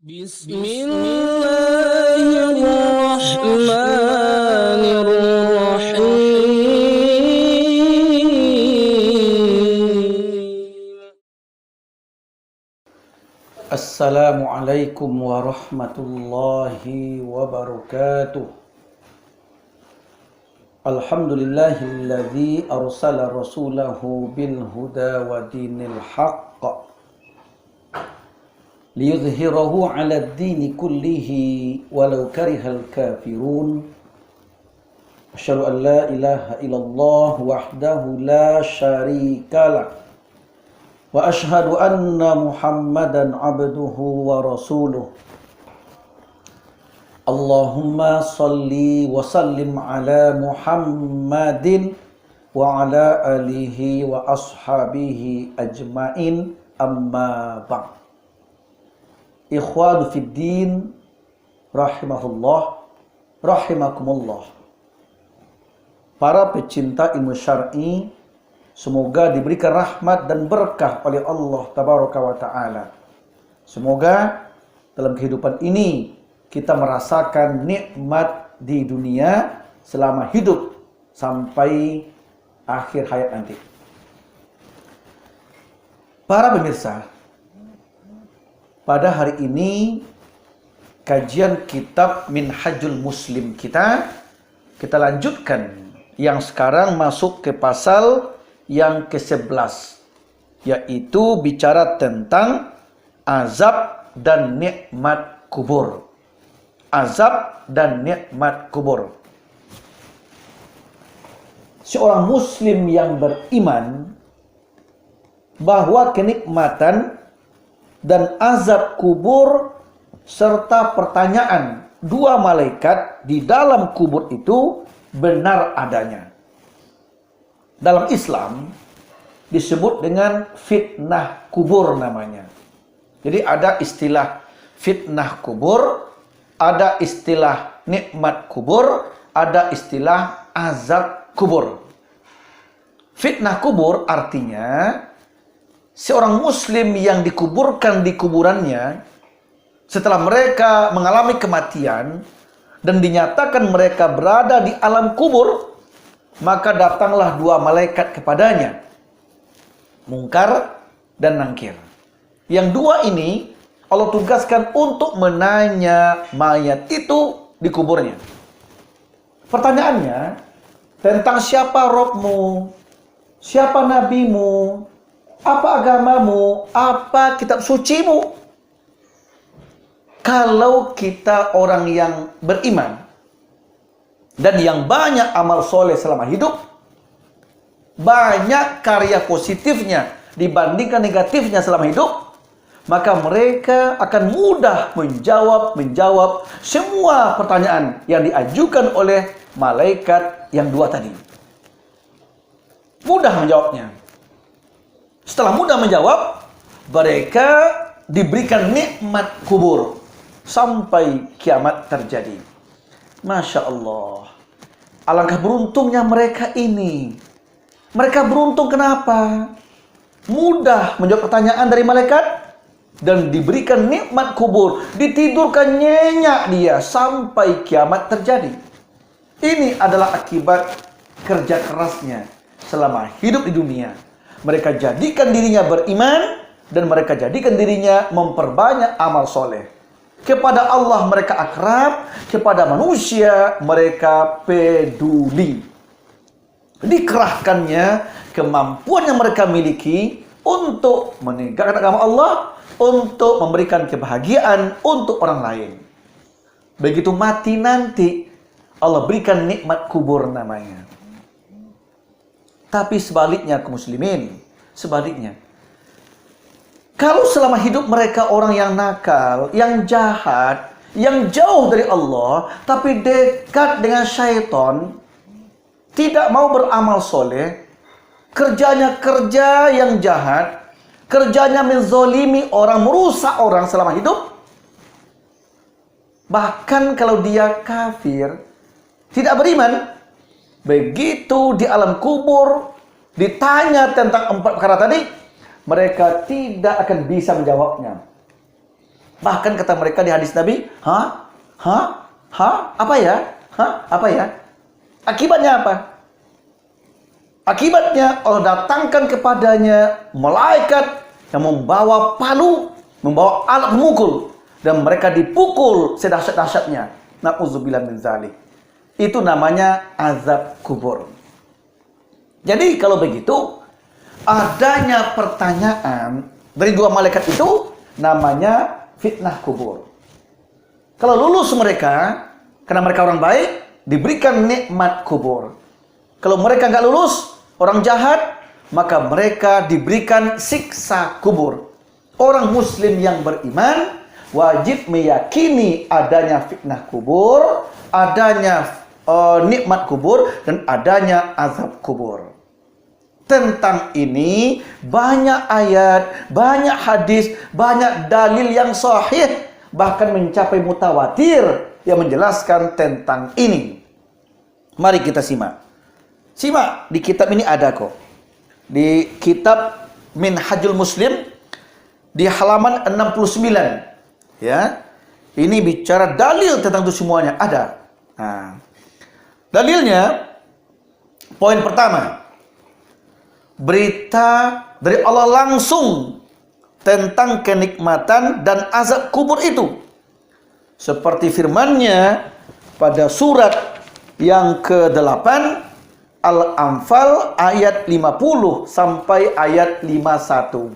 Bismillahirrahmanirrahim. Assalamualaikum warahmatullahi wabarakatuh. Alhamdulillahilladzi arsala rasulahu bil huda wa dinil haqq liyudhhirahu 'ala ad-dini kullihi walau karihal kafirun. Asyhadu an la ilaha illallah wahdahu la syarikalah wa ashhadu anna Muhammadan abduhu wa rasuluh. Allahumma salli wa sallim ala Muhammadin wa ala alihi wa ashabihi ajmain, amma ba'd. Ikhwanu fid din rahimahullah rahimakumullah. Para pecinta ilmu syar'i, semoga diberikan rahmat dan berkah oleh Allah Tabaraka wa Ta'ala. Semoga dalam kehidupan ini kita merasakan nikmat di dunia selama hidup sampai akhir hayat nanti. Para pemirsa, pada hari ini kajian kitab Minhajul Muslim kita lanjutkan, yang sekarang masuk ke pasal yang ke-11, yaitu bicara tentang azab dan nikmat kubur. Azab dan nikmat kubur. Seorang muslim yang beriman bahwa kenikmatan dan azab kubur serta pertanyaan dua malaikat di dalam kubur itu benar adanya. Dalam Islam disebut dengan fitnah kubur namanya. Jadi ada istilah fitnah kubur, ada istilah nikmat kubur, ada istilah azab kubur. Fitnah kubur artinya seorang muslim yang dikuburkan di kuburannya setelah mereka mengalami kematian dan dinyatakan mereka berada di alam kubur, maka datanglah dua malaikat kepadanya, Mungkar dan Nangkir. Yang dua ini Allah tugaskan untuk menanya mayat itu di kuburnya. Pertanyaannya tentang siapa Robmu, siapa nabimu, apa agamamu, apa kitab sucimu. Kalau kita orang yang beriman dan yang banyak amal soleh selama hidup, banyak karya positifnya dibandingkan negatifnya selama hidup, maka mereka akan mudah menjawab semua pertanyaan yang diajukan oleh malaikat yang dua tadi. Mudah menjawabnya. Setelah mudah menjawab, mereka diberikan nikmat kubur sampai kiamat terjadi. Masya Allah. Alangkah beruntungnya mereka ini. Mereka beruntung kenapa? Mudah menjawab pertanyaan dari malaikat dan diberikan nikmat kubur. Ditidurkan nyenyak dia sampai kiamat terjadi. Ini adalah akibat kerja kerasnya selama hidup di dunia. Mereka jadikan dirinya beriman dan mereka jadikan dirinya memperbanyak amal soleh. Kepada Allah mereka akrab, kepada manusia mereka peduli. Dikerahkannya kemampuan yang mereka miliki untuk menegakkan agama Allah, untuk memberikan kebahagiaan untuk orang lain. Begitu mati nanti, Allah berikan nikmat kubur namanya. Tapi sebaliknya kaum muslimin, sebaliknya. Kalau selama hidup mereka orang yang nakal, yang jahat, yang jauh dari Allah, tapi dekat dengan syaitan, tidak mau beramal soleh, kerjanya kerja yang jahat, kerjanya menzolimi orang, merusak orang selama hidup. Bahkan kalau dia kafir, tidak beriman, begitu di alam kubur ditanya tentang 4 perkara tadi, mereka tidak akan bisa menjawabnya. Bahkan kata mereka di hadis Nabi, apa ya? Apa ya? Akibatnya apa? Akibatnya Allah datangkan kepadanya malaikat yang membawa palu, membawa alat memukul, dan mereka dipukul sedahsyat-dahsyatnya. Na'udzubillah min dzalik. Itu namanya azab kubur. Jadi kalau begitu, adanya pertanyaan dari dua malaikat itu namanya fitnah kubur. Kalau lulus mereka, karena mereka orang baik, diberikan nikmat kubur. Kalau mereka nggak lulus, orang jahat, maka mereka diberikan siksa kubur. Orang muslim yang beriman wajib meyakini adanya fitnah kubur, adanya nikmat kubur, dan adanya azab kubur. Tentang ini banyak ayat, banyak hadis, banyak dalil yang sahih, bahkan mencapai mutawatir yang menjelaskan tentang ini. Mari kita simak. Simak, di kitab ini ada kok. Di kitab Minhajul Muslim di halaman 69. Ya. Ini bicara dalil tentang itu semuanya ada. Nah, dalilnya poin pertama. Berita dari Allah langsung tentang kenikmatan dan azab kubur itu. Seperti firman-Nya pada surat yang ke-8 Al-Anfal ayat 50 sampai ayat 51.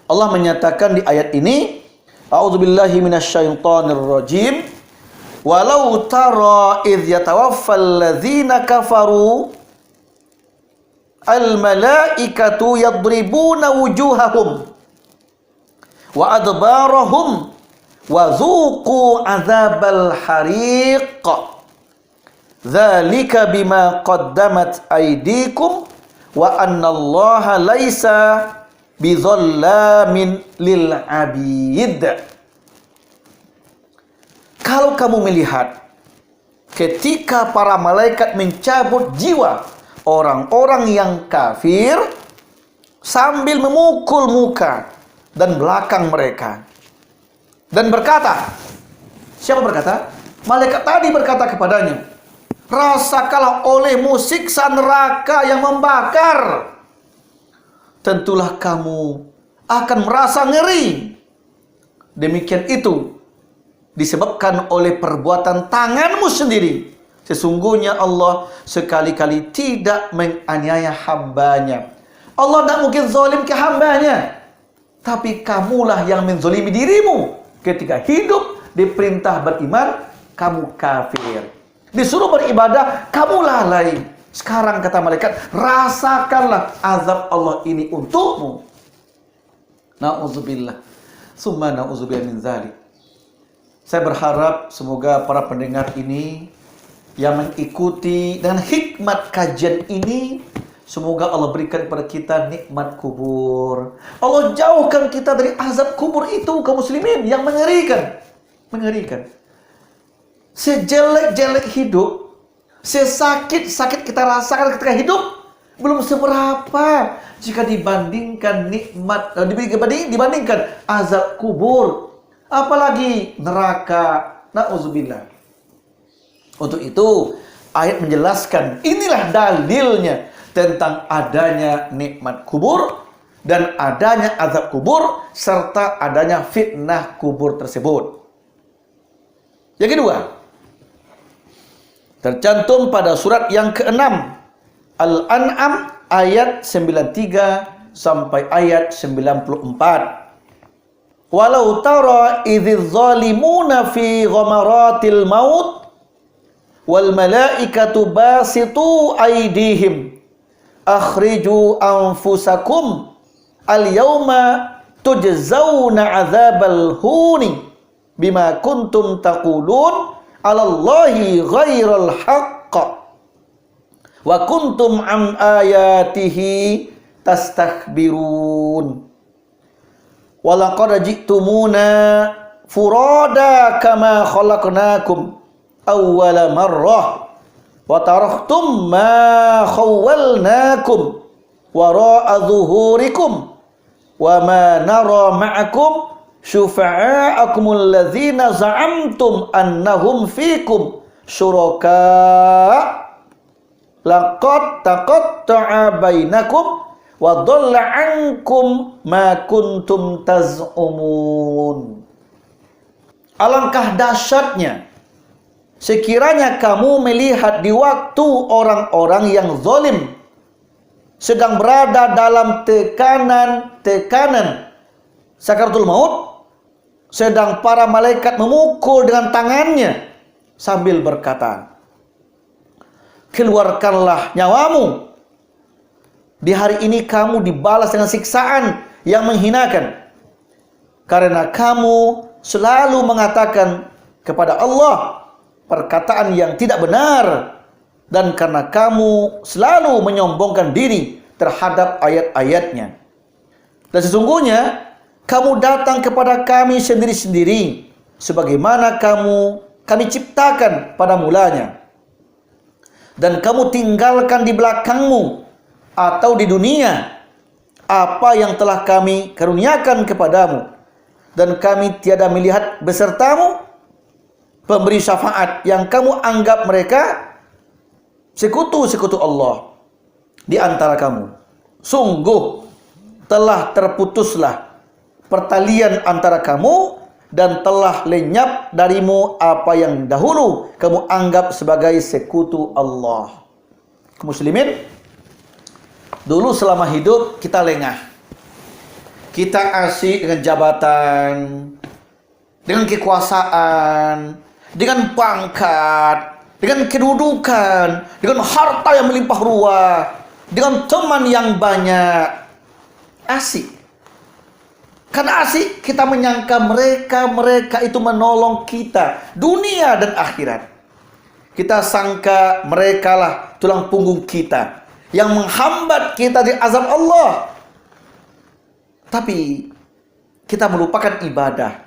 Allah menyatakan di ayat ini, A'udzubillahi minasyaitonirrajim. Walau tara idz yatawaffal ladzina kafaru al-malaikatu yadribuna wujuhahum wa adbarahum wa dzuqu adzabal hariq dzalika bima qaddamat aydikum wa annallaha laisa bidzallamin lil abid. Kalau kamu melihat ketika para malaikat mencabut jiwa orang-orang yang kafir sambil memukul muka dan belakang mereka dan berkata, siapa berkata? Malaikat tadi berkata kepadanya, rasakanlah olehmu siksa neraka yang membakar. Tentulah kamu akan merasa ngeri. Demikian itu disebabkan oleh perbuatan tanganmu sendiri. Sesungguhnya Allah sekali-kali tidak menganiaya hambanya. Allah tidak mungkin zalim ke hambanya. Tapi kamulah yang menzalimi dirimu. Ketika hidup diperintah beriman, kamu kafir. Disuruh beribadah, kamu lalai. Sekarang kata malaikat, rasakanlah azab Allah ini untukmu. Na'udzubillah. Summa na'udzubillah min dzalik. Saya berharap semoga para pendengar ini yang mengikuti dengan hikmat kajian ini, semoga Allah berikan kepada kita nikmat kubur. Allah jauhkan kita dari azab kubur itu, kaum muslimin, yang mengerikan. Mengerikan. Sejelek-jelek hidup, sesakit-sakit kita rasakan ketika hidup, belum seberapa jika dibandingkan nikmat, dibandingkan azab kubur. Apalagi neraka. Na'udzubillah. Untuk itu, ayat menjelaskan, inilah dalilnya tentang adanya nikmat kubur dan adanya azab kubur serta adanya fitnah kubur tersebut. Yang kedua, tercantum pada surat yang ke-6 Al-An'am ayat 93 sampai ayat 94. Walau tara idz zalimuna fi ghamaratil maut wal malaikatu basitu aydihim akhriju anfusakum al yauma tujzauna adzabal huni bima kuntum taqulun 'alallahi ghairal haqq wa kuntum an ayatihi tastakbirun. Walaqad ji'tumuna furada kama khalaqnakum awwala marrah wa taraktum ma khawwalnakum wara'a zuhurikum wa ma nara ma'akum syufa'akumul ladzina za'amtum annahum fikum syuraka laqad taqatta'a bainakum wa dhalla 'ankum ma kuntum taz'umun. Alangkah dahsyatnya sekiranya kamu melihat di waktu orang-orang yang zalim sedang berada dalam tekanan sakaratul maut, sedang para malaikat memukul dengan tangannya sambil berkata, keluarkanlah nyawamu. Di hari ini kamu dibalas dengan siksaan yang menghinakan, karena kamu selalu mengatakan kepada Allah perkataan yang tidak benar, dan karena kamu selalu menyombongkan diri terhadap ayat-ayatnya. Dan sesungguhnya kamu datang kepada kami sendiri-sendiri, sebagaimana kami ciptakan pada mulanya. Dan kamu tinggalkan di belakangmu atau di dunia apa yang telah kami karuniakan kepadamu. Dan kami tiada melihat besertamu pemberi syafaat yang kamu anggap mereka sekutu-sekutu Allah di antara kamu. Sungguh telah terputuslah pertalian antara kamu dan telah lenyap darimu apa yang dahulu kamu anggap sebagai sekutu Allah. Muslimin, dulu selama hidup kita lengah. Kita asik dengan jabatan, dengan kekuasaan, dengan pangkat, dengan kedudukan, dengan harta yang melimpah ruah, dengan teman yang banyak. Asik. Karena asik, kita menyangka mereka itu menolong kita dunia dan akhirat. Kita sangka merekalah tulang punggung kita yang menghambat kita di azab Allah. Tapi kita melupakan ibadah.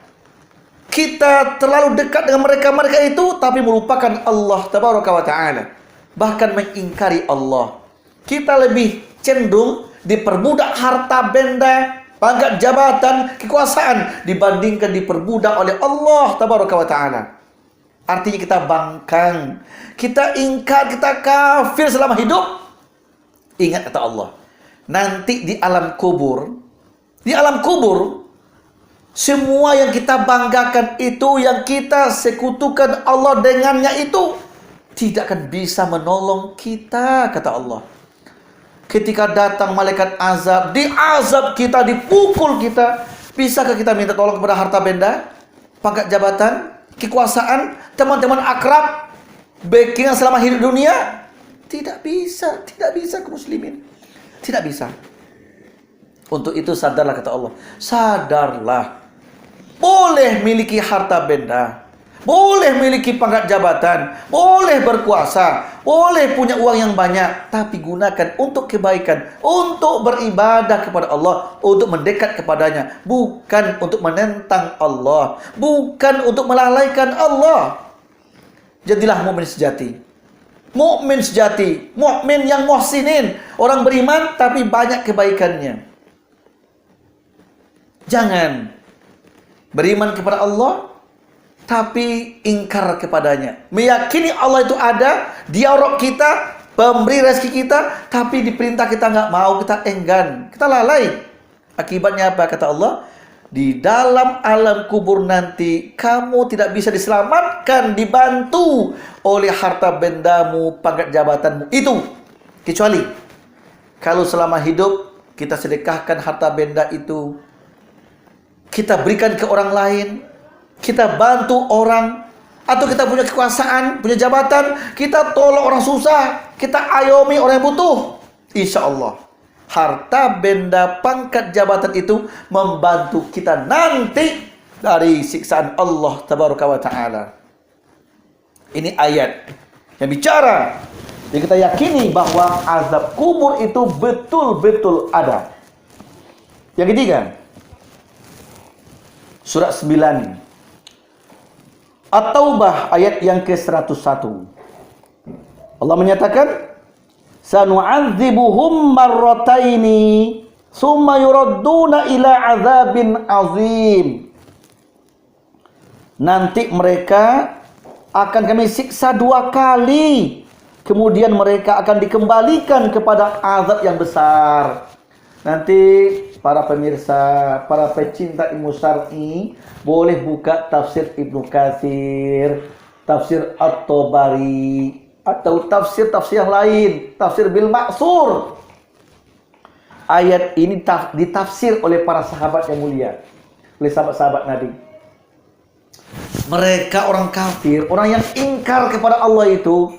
Kita terlalu dekat dengan mereka itu, tapi melupakan Allah tabaraka wa ta'ala. Bahkan mengingkari Allah. Kita lebih cenderung diperbudak harta benda, pangkat jabatan, kekuasaan dibandingkan diperbudak oleh Allah tabaraka wa ta'ala. Artinya kita bangkang, kita ingkar, kita kafir selama hidup. Ingat kata Allah, nanti di alam kubur, semua yang kita banggakan itu, yang kita sekutukan Allah dengannya itu, tidak akan bisa menolong kita, kata Allah. Ketika datang malaikat azab, diazab kita, dipukul kita, bisakah kita minta tolong kepada harta benda, pangkat jabatan, kekuasaan, teman-teman akrab, backingan selama hidup dunia? Tidak bisa kaum muslimin. Tidak bisa. Untuk itu sadarlah kata Allah. Sadarlah. Boleh miliki harta benda, boleh miliki pangkat jabatan, boleh berkuasa, boleh punya uang yang banyak, tapi gunakan untuk kebaikan, untuk beribadah kepada Allah, untuk mendekat kepadanya, bukan untuk menentang Allah, bukan untuk melalaikan Allah. Jadilah mukmin sejati. Mukmin sejati, mukmin yang muhsinin, orang beriman tapi banyak kebaikannya. Jangan beriman kepada Allah tapi ingkar kepadanya. Meyakini Allah itu ada, Dia Rabb kita, pemberi rezeki kita, tapi diperintah kita nggak mau, kita enggan, kita lalai. Akibatnya apa kata Allah? Di dalam alam kubur nanti kamu tidak bisa diselamatkan, dibantu oleh harta bendamu, pangkat jabatanmu itu, kecuali kalau selama hidup kita sedekahkan harta benda itu, kita berikan ke orang lain, kita bantu orang, atau kita punya kekuasaan, punya jabatan, kita tolong orang susah, kita ayomi orang yang butuh. Insya Allah harta benda pangkat jabatan itu membantu kita nanti dari siksaan Allah tabaraka wa ta'ala. Ini ayat yang bicara, yang kita yakini bahwa azab kubur itu betul-betul ada. Yang ketiga, surat 9 At-Taubah ayat yang ke-101. Allah menyatakan, sanu'adzibuhum marrataini summa yuradduna ila azabin azim nanti mereka akan kami siksa 2 kali. Kemudian mereka akan dikembalikan kepada azab yang besar. Nanti para pemirsa, para pecinta ilmu syar'i boleh buka tafsir Ibnu Katsir, tafsir At-Tabari, atau tafsir-tafsir yang lain, tafsir Bil Ma'sur. Ayat ini ditafsir oleh para sahabat yang mulia, oleh sahabat-sahabat Nabi. Mereka orang kafir, orang yang ingkar kepada Allah itu,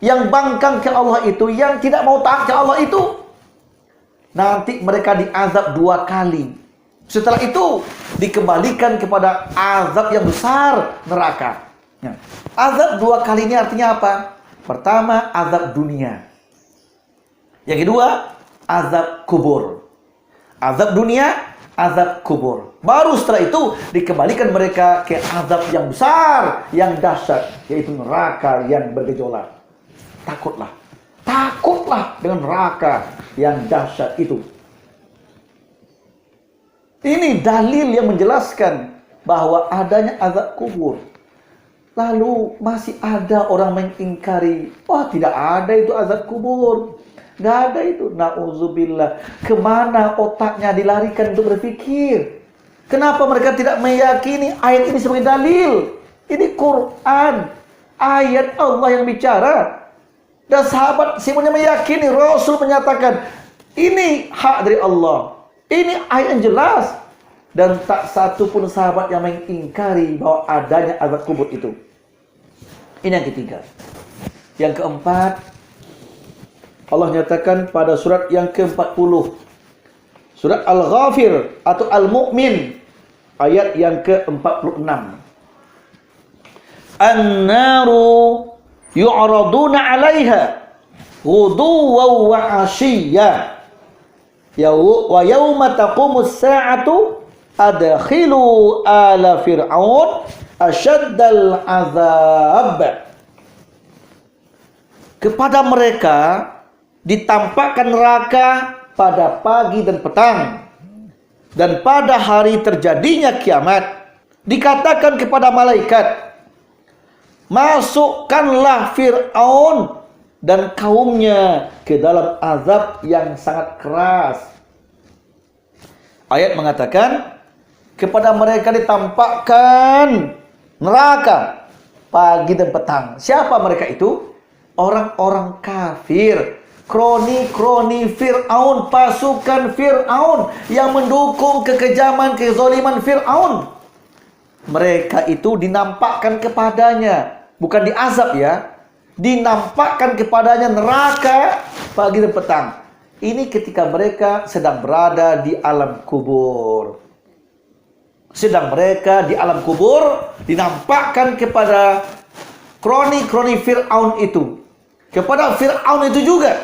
yang bangkang ke Allah itu, yang tidak mau taat ke Allah itu, nanti mereka diazab 2 kali. Setelah itu dikembalikan kepada azab yang besar, neraka. Azab 2 kali ini artinya apa? Pertama, azab dunia. Yang kedua, azab kubur. Azab dunia, azab kubur. Baru setelah itu dikembalikan mereka ke azab yang besar, yang dahsyat, yaitu neraka yang bergejolak. Takutlah dengan neraka yang dahsyat itu. Ini dalil yang menjelaskan bahwa adanya azab kubur. Lalu masih ada orang mengingkari, wah tidak ada itu azab kubur. Nggak ada itu. Na'udzubillah. Kemana otaknya dilarikan untuk berpikir? Kenapa mereka tidak meyakini ayat ini sebagai dalil? Ini Quran, ayat Allah yang bicara. Dan sahabat semuanya meyakini, Rasul menyatakan, ini hak dari Allah. Ini ayat yang jelas. Dan tak satu pun sahabat yang mengingkari bahwa adanya azab kubur itu. Ini yang ketiga. Yang keempat, Allah nyatakan pada surat yang ke-40. Surat Al-Ghafir atau Al-Mu'min, ayat yang ke-46. An-naru yu'raduna 'alaiha ghuduwan wa 'ashiyya wa yawma taqumus sa'atu adkhilu ala fir'aun asyaddal azab. Kepada mereka ditampakkan neraka pada pagi dan petang, dan pada hari terjadinya kiamat dikatakan kepada malaikat, masukkanlah Fir'aun dan kaumnya ke dalam azab yang sangat keras. Ayat mengatakan kepada mereka ditampakkan neraka pagi dan petang. Siapa mereka itu? Orang-orang kafir, kroni-kroni Fir'aun, pasukan Fir'aun yang mendukung kekejaman, kezaliman Fir'aun. Mereka itu dinampakkan kepadanya, bukan diazab ya, dinampakkan kepadanya neraka pagi dan petang. Ini ketika mereka sedang berada di alam kubur. Sedang mereka di alam kubur, dinampakkan kepada kroni-kroni Fir'aun itu. Kepada Fir'aun itu juga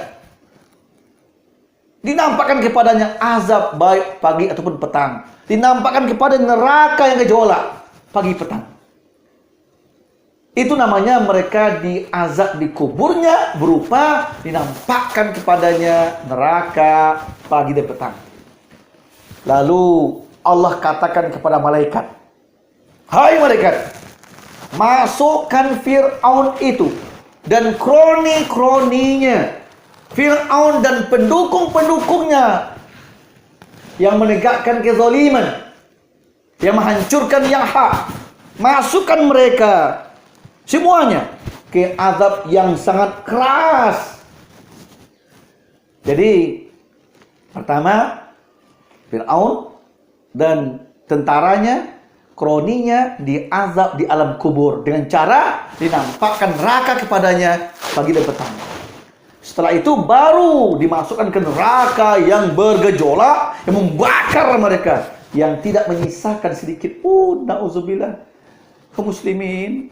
dinampakkan kepadanya azab baik pagi ataupun petang. Dinampakkan kepada neraka yang gejolak pagi petang. Itu namanya mereka diazab di kuburnya, berupa dinampakkan kepadanya neraka pagi dan petang. Lalu Allah katakan kepada malaikat, hai malaikat, masukkan Fir'aun itu dan kroni-kroninya, Fir'aun dan pendukung-pendukungnya yang menegakkan kezaliman, yang menghancurkan yang hak. Masukkan mereka semuanya ke azab yang sangat keras. Jadi pertama, Fir'aun dan tentaranya, kroninya diazab di alam kubur dengan cara dinampakkan neraka kepadanya pagi dan petang. Setelah itu baru dimasukkan ke neraka yang bergejolak, yang membakar mereka, yang tidak menyisakan sedikit pun. Na'udzubillah. Kaum muslimin,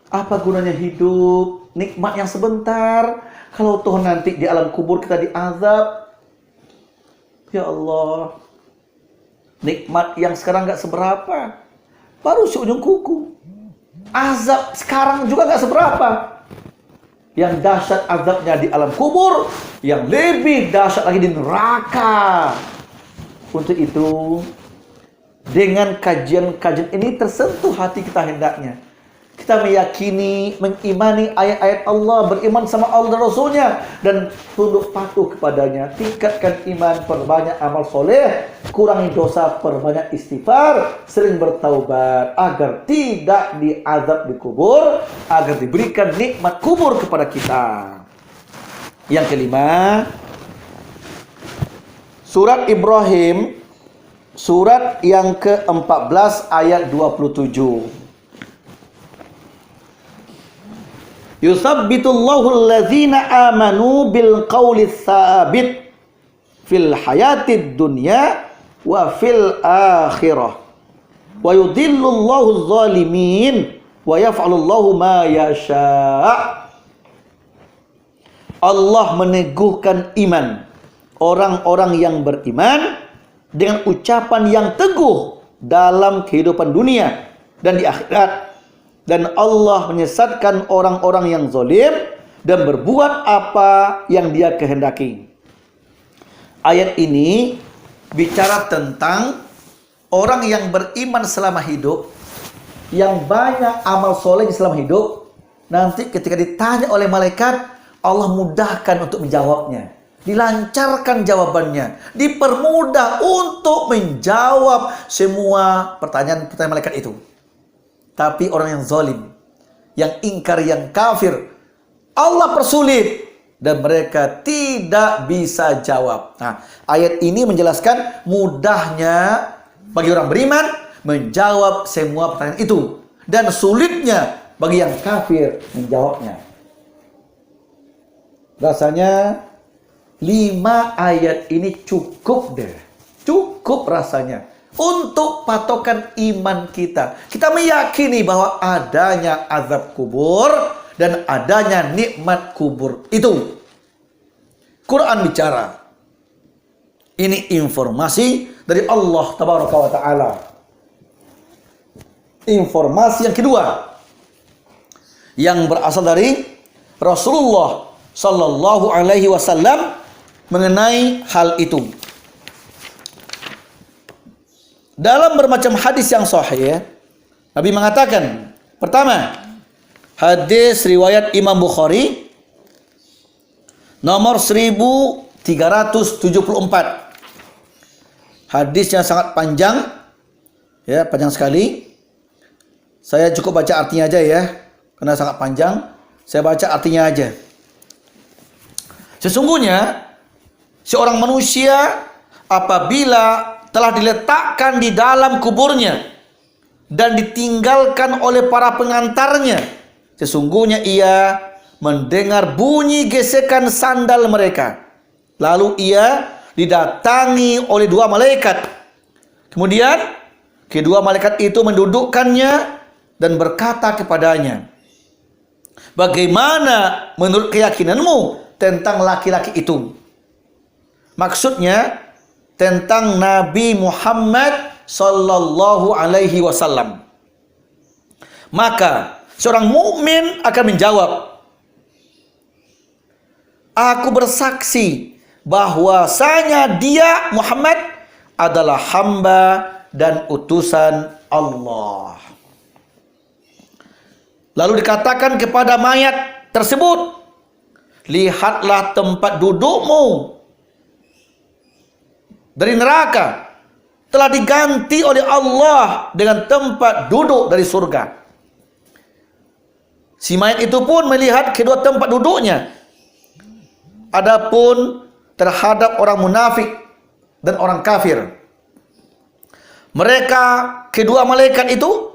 apa gunanya hidup nikmat yang sebentar kalau toh nanti di alam kubur kita diazab? Ya Allah, nikmat yang sekarang gak seberapa, baru seujung kuku. Azab sekarang juga gak seberapa. Yang dahsyat azabnya di alam kubur, yang lebih dahsyat lagi di neraka. Untuk itu, Dengan kajian-kajian ini tersentuh hati kita hendaknya. Kita meyakini, mengimani ayat-ayat Allah, beriman sama Allah dan Rasulnya, dan tunduk patuh kepadanya. Tingkatkan iman, perbanyak amal soleh, kurangi dosa, perbanyak istighfar, sering bertaubat, agar tidak diazab di kubur, agar diberikan nikmat kubur kepada kita. Yang kelima, surat Ibrahim, surat yang ke-14 ayat 27. Yusabbitullahu allazina amanu bil qawli tsabit fil hayatid dunya wa fil akhirah wa yudhillullahu adh-dhalimin wa yaf'alullahu ma yasha'. Allah meneguhkan iman orang-orang yang beriman dengan ucapan yang teguh dalam kehidupan dunia dan di akhirat. Dan Allah menyesatkan orang-orang yang zalim dan berbuat apa yang dia kehendaki. Ayat ini bicara tentang orang yang beriman selama hidup, yang banyak amal soleh selama hidup. Nanti ketika ditanya oleh malaikat, Allah mudahkan untuk menjawabnya, dilancarkan jawabannya, dipermudah untuk menjawab semua pertanyaan-pertanyaan malaikat itu. Tapi orang yang zalim, yang ingkar, yang kafir, Allah persulit dan mereka tidak bisa jawab. Nah, ayat ini menjelaskan mudahnya bagi orang beriman menjawab semua pertanyaan itu, dan sulitnya bagi yang kafir menjawabnya. Rasanya 5 ayat ini cukup deh. Cukup rasanya untuk patokan iman kita. Kita meyakini bahwa adanya azab kubur dan adanya nikmat kubur itu. Quran bicara. Ini informasi dari Allah Tabaraka wa Ta'ala. Informasi yang kedua, yang berasal dari Rasulullah Sallallahu Alaihi Wasallam mengenai hal itu. Dalam bermacam hadis yang sahih, Nabi mengatakan, pertama, hadis riwayat Imam Bukhari nomor 1374. Hadis yang sangat panjang, ya, panjang sekali. Saya cukup baca artinya aja ya, karena sangat panjang. Saya baca artinya aja. Sesungguhnya seorang manusia apabila telah diletakkan di dalam kuburnya dan ditinggalkan oleh para pengantarnya, sesungguhnya ia mendengar bunyi gesekan sandal mereka. Lalu ia didatangi oleh 2 malaikat. Kemudian kedua malaikat itu mendudukkannya dan berkata kepadanya, "Bagaimana menurut keyakinanmu tentang laki-laki itu?" Maksudnya tentang Nabi Muhammad sallallahu alaihi wasallam. Maka seorang mukmin akan menjawab, "Aku bersaksi bahwasanya dia Muhammad adalah hamba dan utusan Allah." Lalu dikatakan kepada mayat tersebut, "Lihatlah tempat dudukmu dari neraka telah diganti oleh Allah dengan tempat duduk dari surga." Si mayat itu pun melihat kedua tempat duduknya. Adapun terhadap orang munafik dan orang kafir, mereka kedua malaikat itu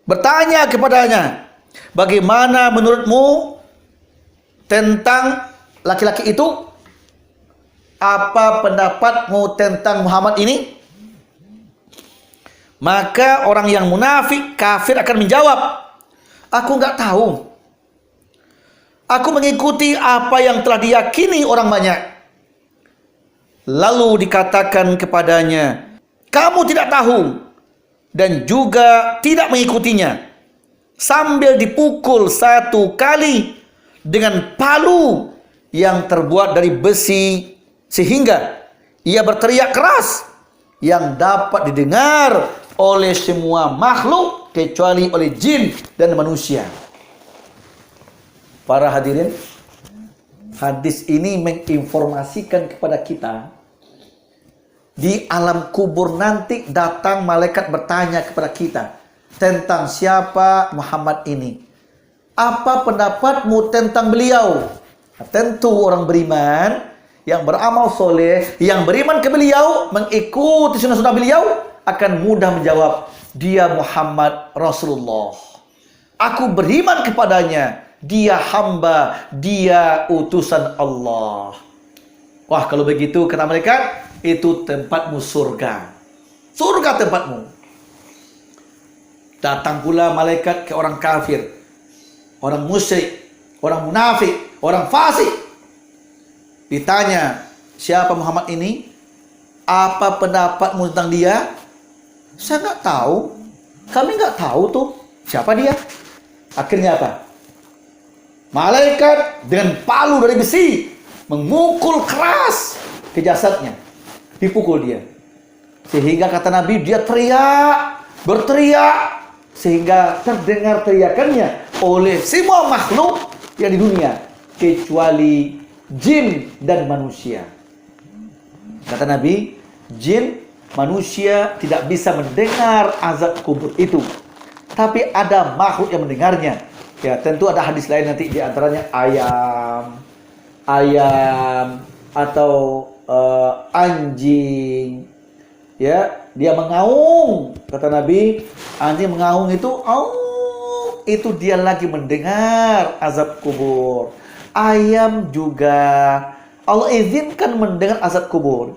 bertanya kepadanya, "Bagaimana menurutmu tentang laki-laki itu? Apa pendapatmu tentang Muhammad ini?" Maka orang yang munafik, kafir akan menjawab, "Aku enggak tahu. Aku mengikuti apa yang telah diyakini orang banyak." Lalu dikatakan kepadanya, "Kamu tidak tahu dan juga tidak mengikutinya." Sambil dipukul 1 kali dengan palu yang terbuat dari besi, sehingga ia berteriak keras, yang dapat didengar oleh semua makhluk kecuali oleh jin dan manusia. Para hadirin, hadis ini menginformasikan kepada kita, di alam kubur nanti datang malaikat bertanya kepada kita tentang siapa Muhammad ini. Apa pendapatmu tentang beliau? Nah, tentu orang beriman yang beramal soleh, yang beriman ke beliau, mengikuti sunnah-sunnah beliau, akan mudah menjawab, dia Muhammad Rasulullah. Aku beriman kepadanya, dia hamba, dia utusan Allah. Wah, kalau begitu kata malaikat, itu tempatmu surga. Surga tempatmu. Datang pula malaikat ke orang kafir, orang musyrik, orang munafik, orang fasik. Ditanya, siapa Muhammad ini? Apa pendapatmu tentang dia? Saya nggak tahu. Kami nggak tahu tuh siapa dia. Akhirnya apa? Malaikat dengan palu dari besi memukul keras ke jasadnya. Dipukul dia. Sehingga kata Nabi, dia teriak, berteriak, sehingga terdengar teriakannya oleh semua makhluk yang di dunia kecuali jin dan manusia. Kata Nabi, jin, manusia tidak bisa mendengar azab kubur itu, tapi ada makhluk yang mendengarnya. Ya, tentu ada hadis lain nanti, di antaranya ayam atau anjing. Ya, dia mengaung. Kata Nabi, anjing mengaung itu dia lagi mendengar azab kubur. Ayam juga Allah izinkan mendengar azab kubur.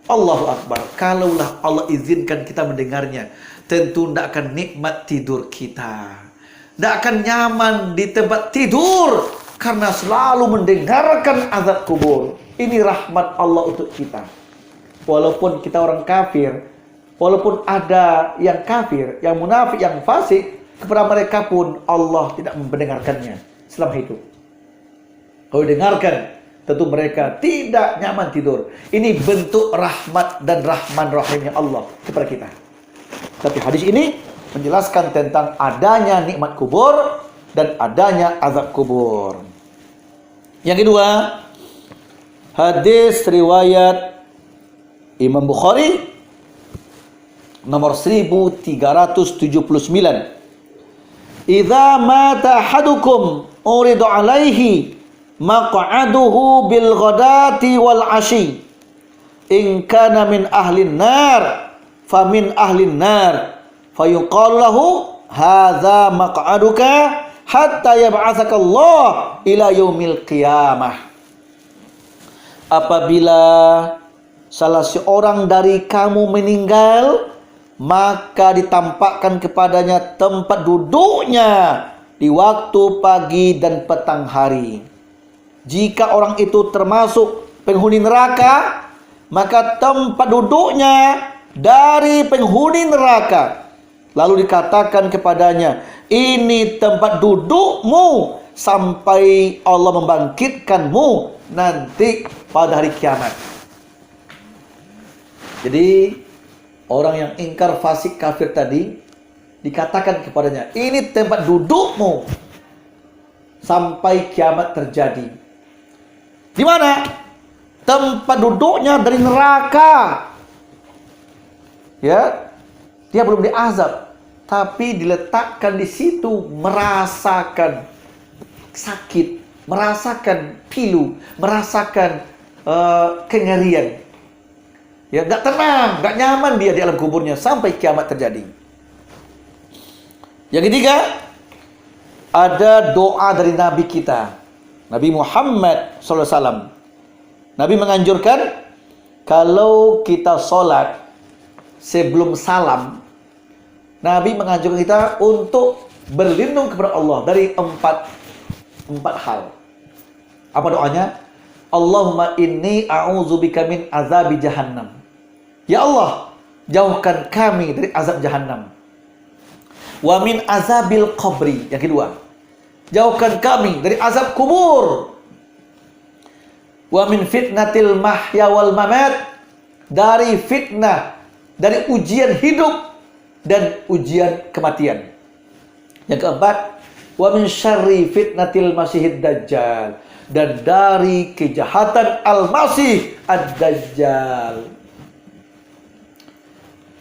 Allahu Akbar. Kalaulah Allah izinkan kita mendengarnya, tentu tidak akan nikmat tidur kita, tidak akan nyaman di tempat tidur, karena selalu mendengarkan azab kubur. Ini rahmat Allah untuk kita. Walaupun kita orang kafir, walaupun ada yang kafir, yang munafik, yang fasik, kepada mereka pun Allah tidak mendengarkannya selama hidup. Kalau dengarkan, tentu mereka tidak nyaman tidur. Ini bentuk rahmat dan rahman rahimnya Allah kepada kita. Tapi hadis ini menjelaskan tentang adanya nikmat kubur dan adanya azab kubur. Yang kedua, hadis riwayat Imam Bukhari nomor 1379. Idza mata ahadukum uridu alaihi maq'aduhu bil ghadati wal ashi. In kana min ahlin nar fa min ahlin nar. Fayuqalu lahu hadza maq'aduka hatta yab'atsaka Allah ila yaumil qiyamah. Apabila salah seorang dari kamu meninggal, maka ditampakkan kepadanya tempat duduknya di waktu pagi dan petang hari. Jika orang itu termasuk penghuni neraka, maka tempat duduknya dari penghuni neraka. Lalu dikatakan kepadanya, ini tempat dudukmu sampai Allah membangkitkanmu nanti pada hari kiamat. Jadi orang yang ingkar fasik kafir tadi, dikatakan kepadanya, ini tempat dudukmu sampai kiamat terjadi. Di mana? Tempat duduknya dari neraka. Ya, dia belum diazab, tapi diletakkan di situ, merasakan sakit, merasakan pilu, merasakan kengerian. Ya, nggak tenang, nggak nyaman dia di alam kuburnya sampai kiamat terjadi. Yang ketiga, ada doa dari Nabi kita, Nabi Muhammad SAW. Nabi menganjurkan, kalau kita sholat sebelum salam, Nabi menganjurkan kita untuk berlindung kepada Allah dari empat hal. Apa doanya? Allahumma inni a'udzubika min azabi jahannam. Ya Allah, jauhkan kami dari azab jahannam. Wa min azabil qabri. Yang kedua, jauhkan kami dari azab kubur. Wa min fitnatil mahya wal mamat. Dari fitnah dari ujian hidup dan ujian kematian. Yang keempat, wa min syarri fitnatil masihid dajjal, dan dari kejahatan al-masih ad-dajjal.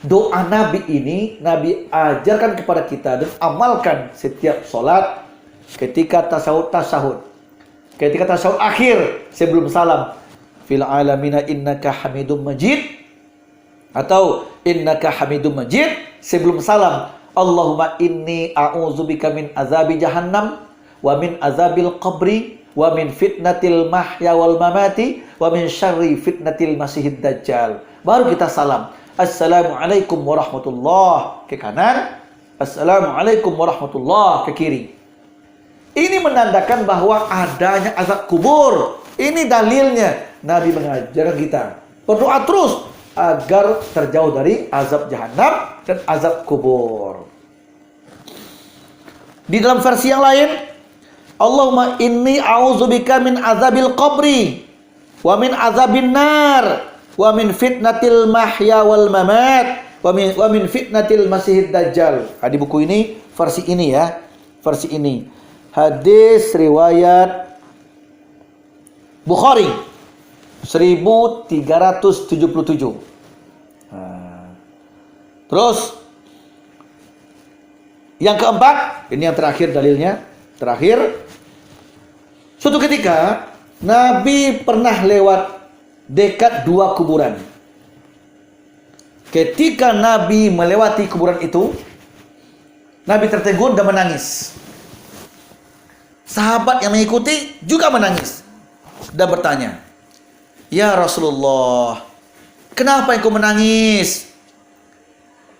Doa Nabi ini Nabi ajarkan kepada kita dan amalkan setiap sholat, ketika tasahud, ketika tasahud akhir sebelum salam, fil alamina innaka hamidum majid, atau innaka hamidum majid sebelum salam, Allahumma inni a'udzubika min azabi jahannam wa min azabil qabri wa min fitnatil mahya wal mamati wa min syarri fitnatil masihid dajjal. Baru kita salam, Assalamualaikum warahmatullah ke kanan, Assalamualaikum warahmatullah ke kiri. Ini menandakan bahwa adanya azab kubur. Ini dalilnya. Nabi mengajarkan kita berdoa terus agar terjauh dari azab jahanam dan azab kubur. Di dalam versi yang lain, Allahumma inni a'udzubika min azabil qabri wa min azabin nar wa min fitnatil mahya wal mamat wa min fitnatil masihid dajjal. Di buku ini versi ini ya, versi ini. Hadis riwayat Bukhari 1377. Terus yang keempat, ini yang terakhir dalilnya. Terakhir, suatu ketika Nabi pernah lewat dekat dua kuburan. Ketika Nabi melewati kuburan itu, Nabi tertegun dan menangis. Sahabat yang mengikuti juga menangis dan bertanya, "Ya Rasulullah, kenapa engkau menangis?"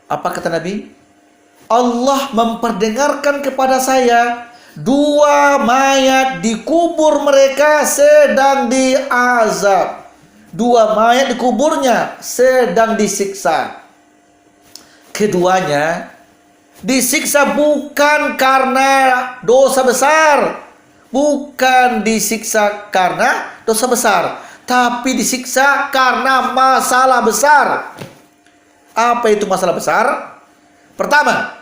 Apa kata Nabi? Allah memperdengarkan kepada saya, dua mayat di kubur mereka sedang diazab. Dua mayat di kuburnya sedang disiksa. Keduanya disiksa bukan karena dosa besar, bukan disiksa karena dosa besar, tapi disiksa karena masalah besar. Apa itu masalah besar? Pertama,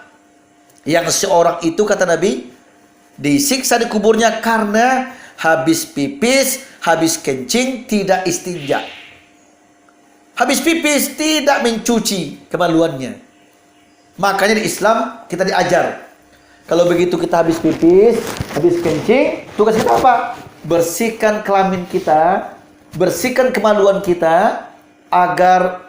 yang seorang itu kata Nabi disiksa di kuburnya karena habis pipis, habis kencing tidak istinja. Habis pipis tidak mencuci kemaluannya. Makanya di Islam kita diajar, kalau begitu kita habis pipis, habis kencing, tugas kita apa? Bersihkan kelamin kita, bersihkan kemaluan kita agar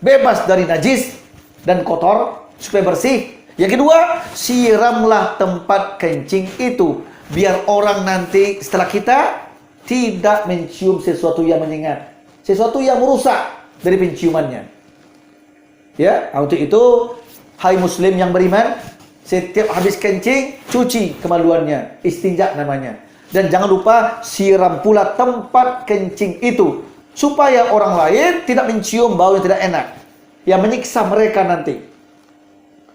bebas dari najis dan kotor, supaya bersih. Yang kedua, siramlah tempat kencing itu biar orang nanti setelah kita tidak mencium sesuatu yang menyengat, sesuatu yang merusak dari penciumannya. Ya, untuk itu hai muslim yang beriman, setiap habis kencing cuci kemaluannya, istinja namanya. Dan jangan lupa siram pula tempat kencing itu supaya orang lain tidak mencium bau yang tidak enak, yang menyiksa mereka nanti.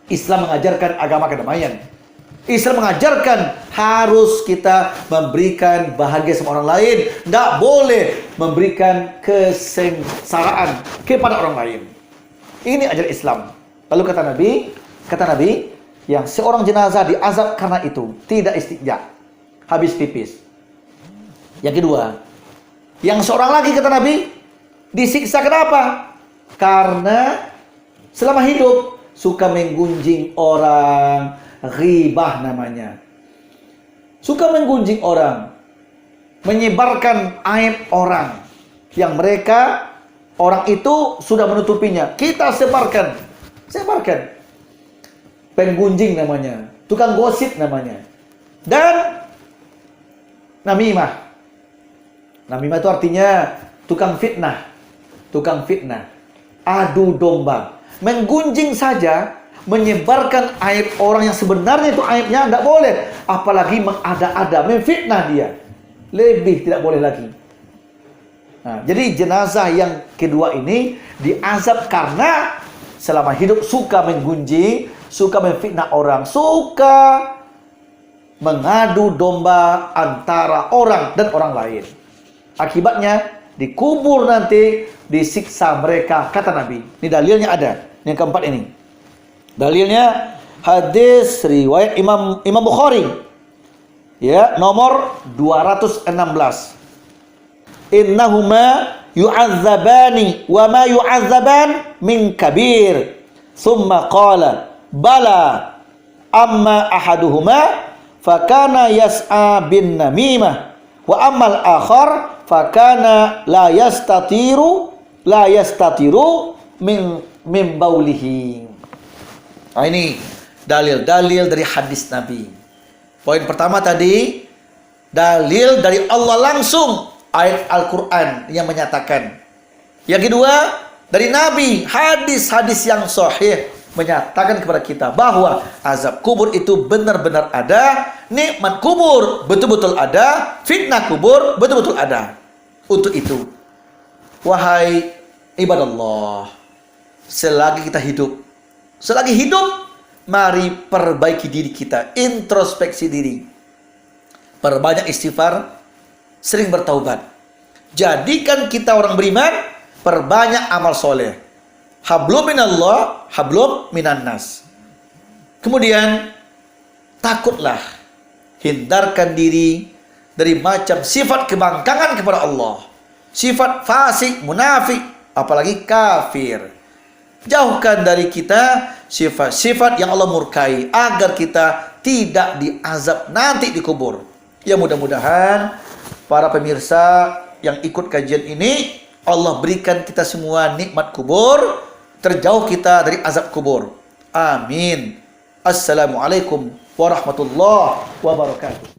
Islam mengajarkan agama kedamaian. Islam mengajarkan harus kita memberikan bahagia sama orang lain. Tidak boleh memberikan kesengsaraan kepada orang lain. Ini ajaran Islam. Lalu kata Nabi, yang seorang jenazah diazab karena itu, tidak istinja, habis pipis. Yang kedua, yang seorang lagi kata Nabi disiksa kenapa? Karena selama hidup suka menggunjing orang, ghibah namanya. Suka menggunjing orang, menyebarkan aib orang yang mereka, orang itu sudah menutupinya. Kita sebarkan. Penggunjing namanya, tukang gosip namanya. Dan namimah. Namimah itu artinya tukang fitnah. Adu domba. Menggunjing saja, menyebarkan aib orang yang sebenarnya itu aibnya tidak boleh. Apalagi mengada-ada, memfitnah dia. Lebih tidak boleh lagi. Nah, jadi jenazah yang kedua ini diazab karena selama hidup suka menggunjing, suka memfitnah orang, suka mengadu domba antara orang dan orang lain. Akibatnya dikubur nanti disiksa mereka, kata Nabi. Ini dalilnya ada. Yang keempat ini. Dalilnya hadis riwayat Imam Bukhari. Ya, nomor 216. Innahuma yu'adzabani wa ma yu'adzaban min kabir. Thumma qala bala amma ahaduhuma fakana yas'a bin namimah wa ammal akhar fakana la yastatiru min baulihi. Nah, ini dalil-dalil dari hadis Nabi. Poin pertama tadi, dalil dari Allah langsung, ayat Al-Quran yang menyatakan. Yang kedua, dari Nabi, hadis-hadis yang sahih menyatakan kepada kita bahwa azab kubur itu benar-benar ada, nikmat kubur betul-betul ada, fitnah kubur betul-betul ada. Untuk itu, wahai ibadallah, selagi kita hidup, mari perbaiki diri kita, introspeksi diri, perbanyak istighfar, sering bertaubat. Jadikan kita orang beriman, perbanyak amal soleh. Hablum minallah, hablum minannas. Kemudian takutlah, hindarkan diri dari macam sifat kebangkangan kepada Allah, sifat fasik, munafik, apalagi kafir. Jauhkan dari kita sifat-sifat yang Allah murkai, agar kita tidak diazab nanti di kubur. Ya, mudah-mudahan para pemirsa yang ikut kajian ini, Allah berikan kita semua nikmat kubur, terjauh kita dari azab kubur. Amin. Assalamualaikum warahmatullahi wabarakatuh.